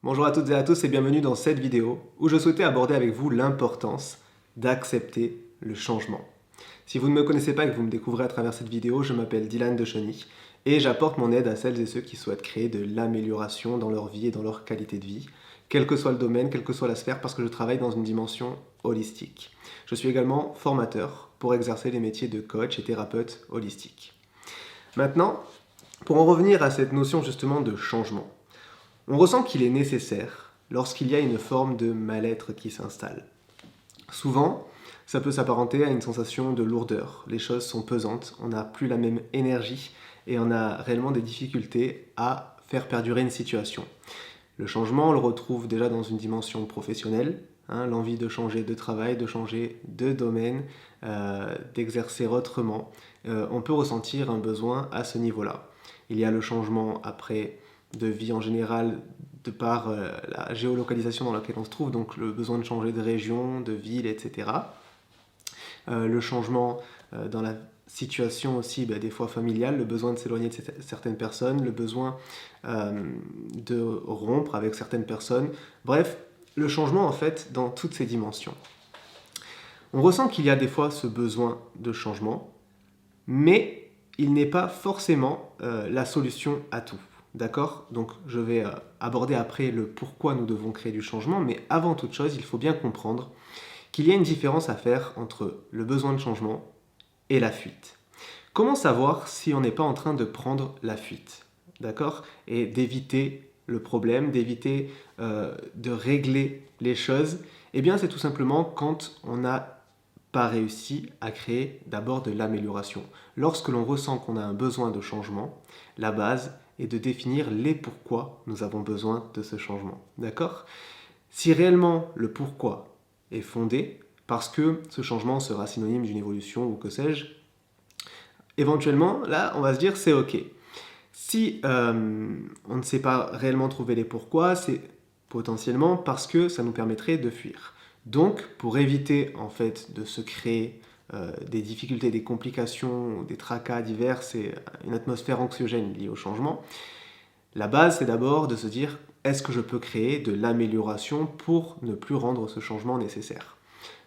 Bonjour à toutes et à tous et bienvenue dans cette vidéo où je souhaitais aborder avec vous l'importance d'accepter le changement. Si vous ne me connaissez pas et que vous me découvrez à travers cette vidéo, je m'appelle Dylan Decheny et j'apporte mon aide à celles et ceux qui souhaitent créer de l'amélioration dans leur vie et dans leur qualité de vie, quel que soit le domaine, quelle que soit la sphère, parce que je travaille dans une dimension holistique. Je suis également formateur pour exercer les métiers de coach et thérapeute holistique. Maintenant, pour en revenir à cette notion justement de changement, on ressent qu'il est nécessaire lorsqu'il y a une forme de mal-être qui s'installe. Souvent, ça peut s'apparenter à une sensation de lourdeur. Les choses sont pesantes, on n'a plus la même énergie et on a réellement des difficultés à faire perdurer une situation. Le changement, on le retrouve déjà dans une dimension professionnelle, l'envie de changer de travail, de changer de domaine, d'exercer autrement. On peut ressentir un besoin à ce niveau-là. Il y a le changement après de vie en général de par la géolocalisation dans laquelle on se trouve, donc le besoin de changer de région, de ville, etc. Le changement dans la situation aussi, des fois familiale, le besoin de s'éloigner de certaines personnes, le besoin de rompre avec certaines personnes. Bref, le changement en fait dans toutes ces dimensions. On ressent qu'il y a des fois ce besoin de changement, mais il n'est pas forcément la solution à tout. D'accord? Donc je vais aborder après le pourquoi nous devons créer du changement, mais avant toute chose, il faut bien comprendre qu'il y a une différence à faire entre le besoin de changement et la fuite. Comment savoir si on n'est pas en train de prendre la fuite? D'accord? Et d'éviter le problème, d'éviter de régler les choses, eh bien c'est tout simplement quand on n'a pas réussi à créer d'abord de l'amélioration. Lorsque l'on ressent qu'on a un besoin de changement, la base est de définir les pourquoi nous avons besoin de ce changement. D'accord? Si réellement le pourquoi est fondé, parce que ce changement sera synonyme d'une évolution ou que sais-je, éventuellement, là, on va se dire c'est ok. Si on ne sait pas réellement trouver les pourquoi, c'est potentiellement parce que ça nous permettrait de fuir. Donc, pour éviter en fait de se créer des difficultés, des complications, des tracas divers et une atmosphère anxiogène liée au changement, la base c'est d'abord de se dire est-ce que je peux créer de l'amélioration pour ne plus rendre ce changement nécessaire?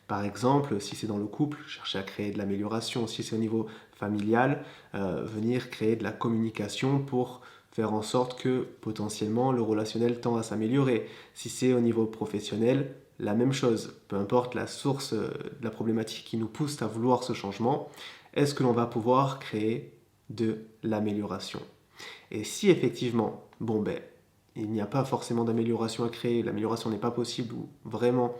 Par exemple, si c'est dans le couple, chercher à créer de l'amélioration. Si c'est au niveau familial, venir créer de la communication pour faire en sorte que potentiellement le relationnel tend à s'améliorer. Si c'est au niveau professionnel, la même chose. Peu importe la source de la problématique qui nous pousse à vouloir ce changement, est-ce que l'on va pouvoir créer de l'amélioration? Et si effectivement, il n'y a pas forcément d'amélioration à créer, l'amélioration n'est pas possible ou vraiment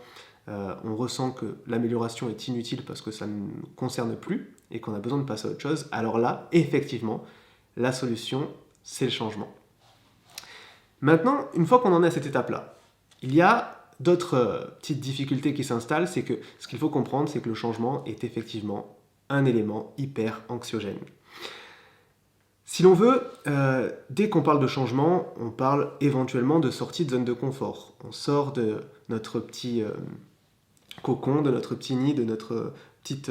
on ressent que l'amélioration est inutile parce que ça ne nous concerne plus et qu'on a besoin de passer à autre chose, alors là, effectivement, la solution, c'est le changement. Maintenant, une fois qu'on en est à cette étape-là, il y a d'autres petites difficultés qui s'installent, c'est que ce qu'il faut comprendre, c'est que le changement est effectivement un élément hyper anxiogène. Si l'on veut, dès qu'on parle de changement, on parle éventuellement de sortie de zone de confort. On sort de notre petit cocon, de notre petit nid, de notre petite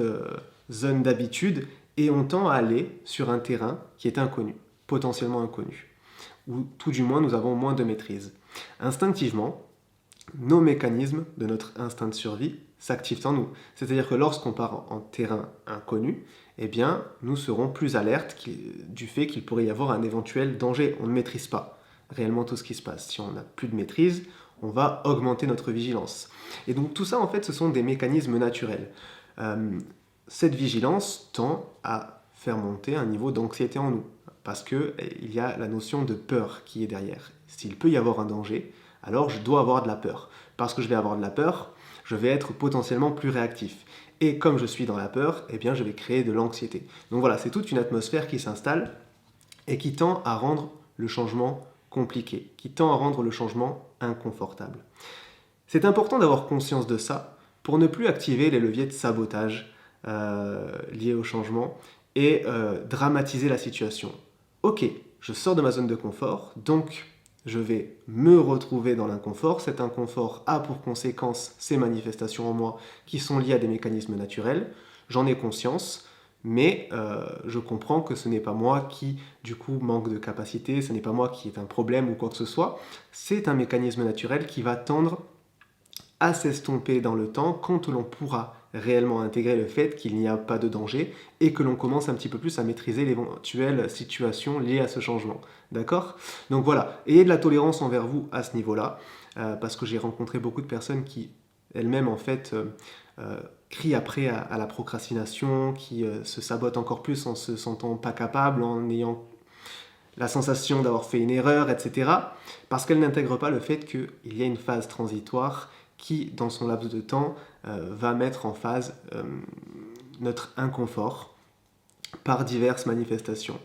zone d'habitude, et on tend à aller sur un terrain qui est inconnu, potentiellement inconnu, ou tout du moins nous avons moins de maîtrise. Instinctivement, nos mécanismes de notre instinct de survie s'activent en nous. C'est-à-dire que lorsqu'on part en terrain inconnu, eh bien, nous serons plus alertes du fait qu'il pourrait y avoir un éventuel danger. On ne maîtrise pas réellement tout ce qui se passe. Si on n'a plus de maîtrise, on va augmenter notre vigilance. Et donc tout ça, en fait, ce sont des mécanismes naturels. Cette vigilance tend à faire monter un niveau d'anxiété en nous, parce qu'il y a la notion de peur qui est derrière. S'il peut y avoir un danger, alors je dois avoir de la peur. Parce que je vais avoir de la peur, je vais être potentiellement plus réactif. Et comme je suis dans la peur, eh bien je vais créer de l'anxiété. Donc voilà, c'est toute une atmosphère qui s'installe et qui tend à rendre le changement compliqué, qui tend à rendre le changement inconfortable. C'est important d'avoir conscience de ça pour ne plus activer les leviers de sabotage liés au changement et dramatiser la situation. Ok, je sors de ma zone de confort, donc je vais me retrouver dans l'inconfort. Cet inconfort a pour conséquence ces manifestations en moi qui sont liées à des mécanismes naturels. J'en ai conscience, mais je comprends que ce n'est pas moi qui, du coup, manque de capacité, ce n'est pas moi qui est un problème ou quoi que ce soit, c'est un mécanisme naturel qui va tendre à s'estomper dans le temps quand l'on pourra réellement intégrer le fait qu'il n'y a pas de danger et que l'on commence un petit peu plus à maîtriser l'éventuelle situation liée à ce changement. D'accord? Donc voilà, ayez de la tolérance envers vous à ce niveau-là, parce que j'ai rencontré beaucoup de personnes qui elles-mêmes en fait crient après à la procrastination, qui se sabotent encore plus en se sentant pas capable, en ayant la sensation d'avoir fait une erreur, etc. Parce qu'elles n'intègrent pas le fait qu'il y a une phase transitoire qui, dans son laps de temps, va mettre en phase notre inconfort par diverses manifestations.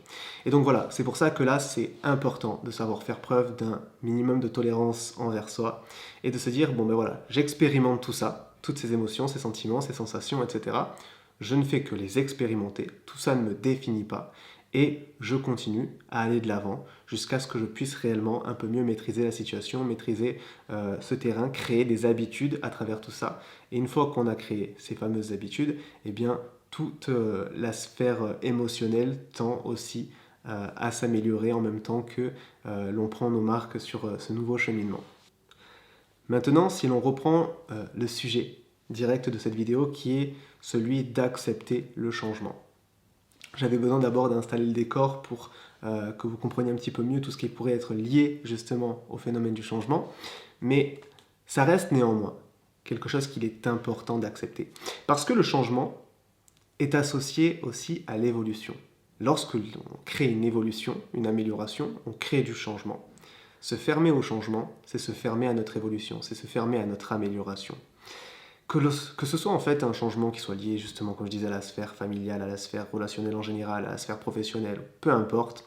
Et donc voilà, c'est pour ça que là, c'est important de savoir faire preuve d'un minimum de tolérance envers soi et de se dire, bon ben voilà, j'expérimente tout ça, toutes ces émotions, ces sentiments, ces sensations, etc. Je ne fais que les expérimenter, tout ça ne me définit pas, et je continue à aller de l'avant jusqu'à ce que je puisse réellement un peu mieux maîtriser la situation, maîtriser ce terrain, créer des habitudes à travers tout ça. Et une fois qu'on a créé ces fameuses habitudes, eh bien, toute la sphère émotionnelle tend aussi à s'améliorer en même temps que l'on prend nos marques sur ce nouveau cheminement. Maintenant, si l'on reprend le sujet direct de cette vidéo qui est celui d'accepter le changement. J'avais besoin d'abord d'installer le décor pour que vous compreniez un petit peu mieux tout ce qui pourrait être lié justement au phénomène du changement, mais ça reste néanmoins quelque chose qu'il est important d'accepter. Parce que le changement est associé aussi à l'évolution. Lorsque l'on crée une évolution, une amélioration, on crée du changement. Se fermer au changement, c'est se fermer à notre évolution, c'est se fermer à notre amélioration. Que ce soit en fait un changement qui soit lié justement, comme je disais, à la sphère familiale, à la sphère relationnelle en général, à la sphère professionnelle, peu importe,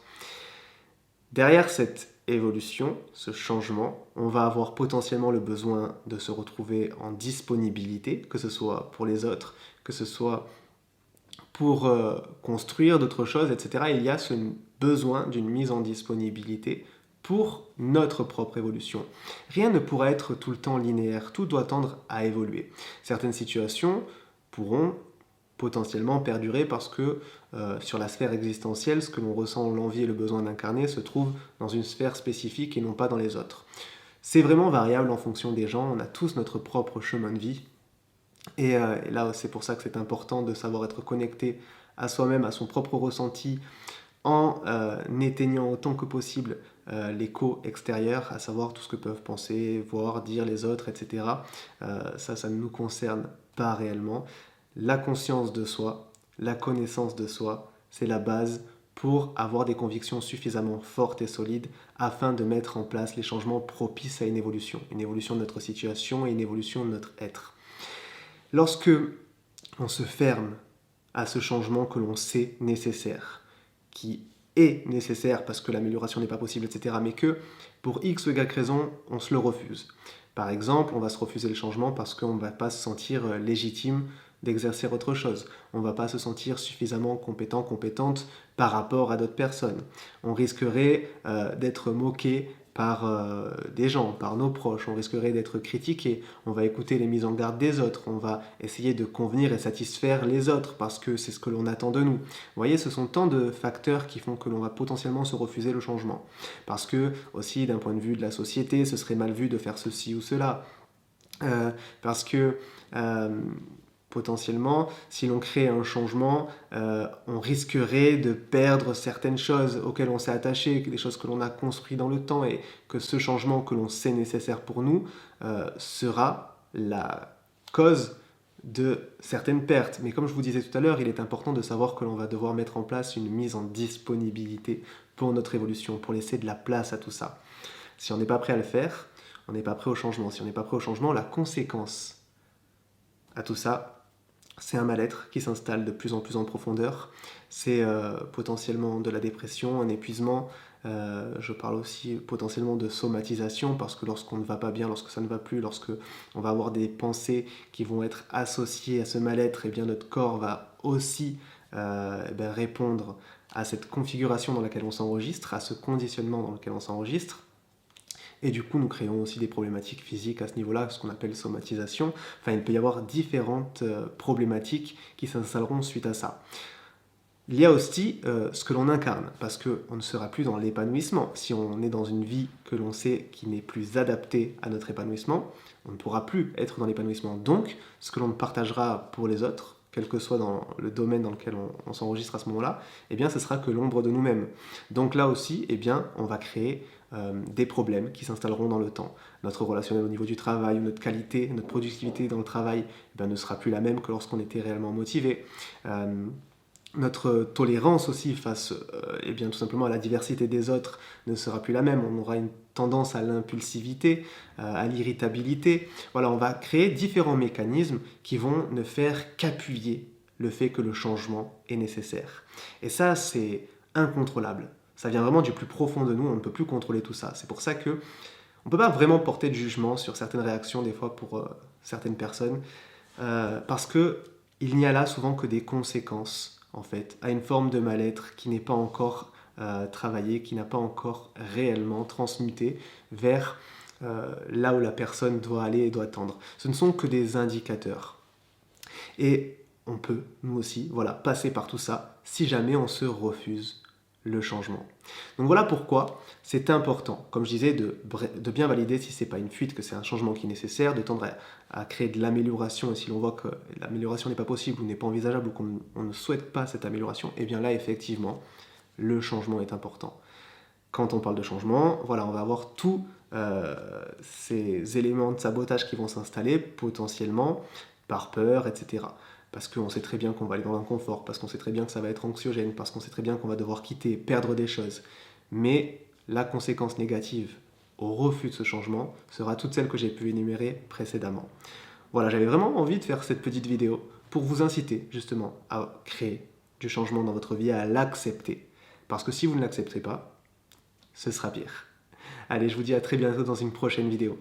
derrière cette évolution, ce changement, on va avoir potentiellement le besoin de se retrouver en disponibilité, que ce soit pour les autres, que ce soit pour construire d'autres choses, etc. Il y a ce besoin d'une mise en disponibilité pour notre propre évolution. Rien ne pourra être tout le temps linéaire, tout doit tendre à évoluer. Certaines situations pourront potentiellement perdurer parce que sur la sphère existentielle, ce que l'on ressent l'envie et le besoin d'incarner se trouve dans une sphère spécifique et non pas dans les autres. C'est vraiment variable en fonction des gens, on a tous notre propre chemin de vie. Et là, c'est pour ça que c'est important de savoir être connecté à soi-même, à son propre ressenti, en éteignant autant que possible l'écho extérieur, à savoir tout ce que peuvent penser, voir, dire les autres, etc. Ça ne nous concerne pas réellement. La conscience de soi, la connaissance de soi, c'est la base pour avoir des convictions suffisamment fortes et solides afin de mettre en place les changements propices à une évolution de notre situation et une évolution de notre être. Lorsque on se ferme à ce changement que l'on sait nécessaire, qui est nécessaire parce que l'amélioration n'est pas possible, etc., mais que pour X ou Y raison, on se le refuse. Par exemple, on va se refuser le changement parce qu'on ne va pas se sentir légitime d'exercer autre chose. On ne va pas se sentir suffisamment compétent, compétente par rapport à d'autres personnes. On risquerait d'être moqué par des gens, par nos proches, on risquerait d'être critiqué, on va écouter les mises en garde des autres, on va essayer de convenir et satisfaire les autres parce que c'est ce que l'on attend de nous. Vous voyez, ce sont tant de facteurs qui font que l'on va potentiellement se refuser le changement. Parce que, aussi, d'un point de vue de la société, ce serait mal vu de faire ceci ou cela. Parce que potentiellement, si l'on crée un changement, on risquerait de perdre certaines choses auxquelles on s'est attaché, des choses que l'on a construites dans le temps, et que ce changement que l'on sait nécessaire pour nous sera la cause de certaines pertes. Mais comme je vous disais tout à l'heure, il est important de savoir que l'on va devoir mettre en place une mise en disponibilité pour notre évolution, pour laisser de la place à tout ça. Si on n'est pas prêt à le faire, on n'est pas prêt au changement. Si on n'est pas prêt au changement, la conséquence à tout ça, c'est un mal-être qui s'installe de plus en plus en profondeur. C'est potentiellement de la dépression, un épuisement. Je parle aussi potentiellement de somatisation, parce que lorsqu'on ne va pas bien, lorsque ça ne va plus, lorsque on va avoir des pensées qui vont être associées à ce mal-être, et bien notre corps va aussi répondre à cette configuration dans laquelle on s'enregistre, à ce conditionnement dans lequel on s'enregistre. Et du coup, nous créons aussi des problématiques physiques à ce niveau-là, ce qu'on appelle somatisation. Enfin, il peut y avoir différentes problématiques qui s'installeront suite à ça. Il y a aussi ce que l'on incarne, parce qu'on ne sera plus dans l'épanouissement. Si on est dans une vie que l'on sait qui n'est plus adaptée à notre épanouissement, on ne pourra plus être dans l'épanouissement. Donc, ce que l'on partagera pour les autres, quel que soit dans le domaine dans lequel on s'enregistre à ce moment-là, eh bien, ce sera que l'ombre de nous-mêmes. Donc là aussi, eh bien, on va créer des problèmes qui s'installeront dans le temps. Notre relationnel au niveau du travail, notre qualité, notre productivité dans le travail eh bien, ne sera plus la même que lorsqu'on était réellement motivé. Notre tolérance aussi face eh bien, tout simplement à la diversité des autres ne sera plus la même. On aura une tendance à l'impulsivité, à l'irritabilité. Voilà, on va créer différents mécanismes qui vont ne faire qu'appuyer le fait que le changement est nécessaire. Et ça, c'est incontrôlable. Ça vient vraiment du plus profond de nous, on ne peut plus contrôler tout ça. C'est pour ça que on ne peut pas vraiment porter de jugement sur certaines réactions, des fois pour certaines personnes, parce qu'il n'y a là souvent que des conséquences en fait, à une forme de mal-être qui n'est pas encore travaillée, qui n'a pas encore réellement transmuté vers là où la personne doit aller et doit tendre. Ce ne sont que des indicateurs. Et on peut, nous aussi, voilà, passer par tout ça si jamais on se refuse le changement. Donc voilà pourquoi c'est important, comme je disais, de bien valider si ce n'est pas une fuite, que c'est un changement qui est nécessaire, de tendre à créer de l'amélioration, et si l'on voit que l'amélioration n'est pas possible ou n'est pas envisageable ou qu'on ne souhaite pas cette amélioration, et bien là, effectivement, le changement est important. Quand on parle de changement, voilà, on va avoir tous ces éléments de sabotage qui vont s'installer potentiellement par peur, etc. Parce qu'on sait très bien qu'on va aller dans l'inconfort, parce qu'on sait très bien que ça va être anxiogène, parce qu'on sait très bien qu'on va devoir quitter, perdre des choses. Mais la conséquence négative au refus de ce changement sera toute celle que j'ai pu énumérer précédemment. Voilà, j'avais vraiment envie de faire cette petite vidéo pour vous inciter justement à créer du changement dans votre vie, à l'accepter. Parce que si vous ne l'acceptez pas, ce sera pire. Allez, je vous dis à très bientôt dans une prochaine vidéo.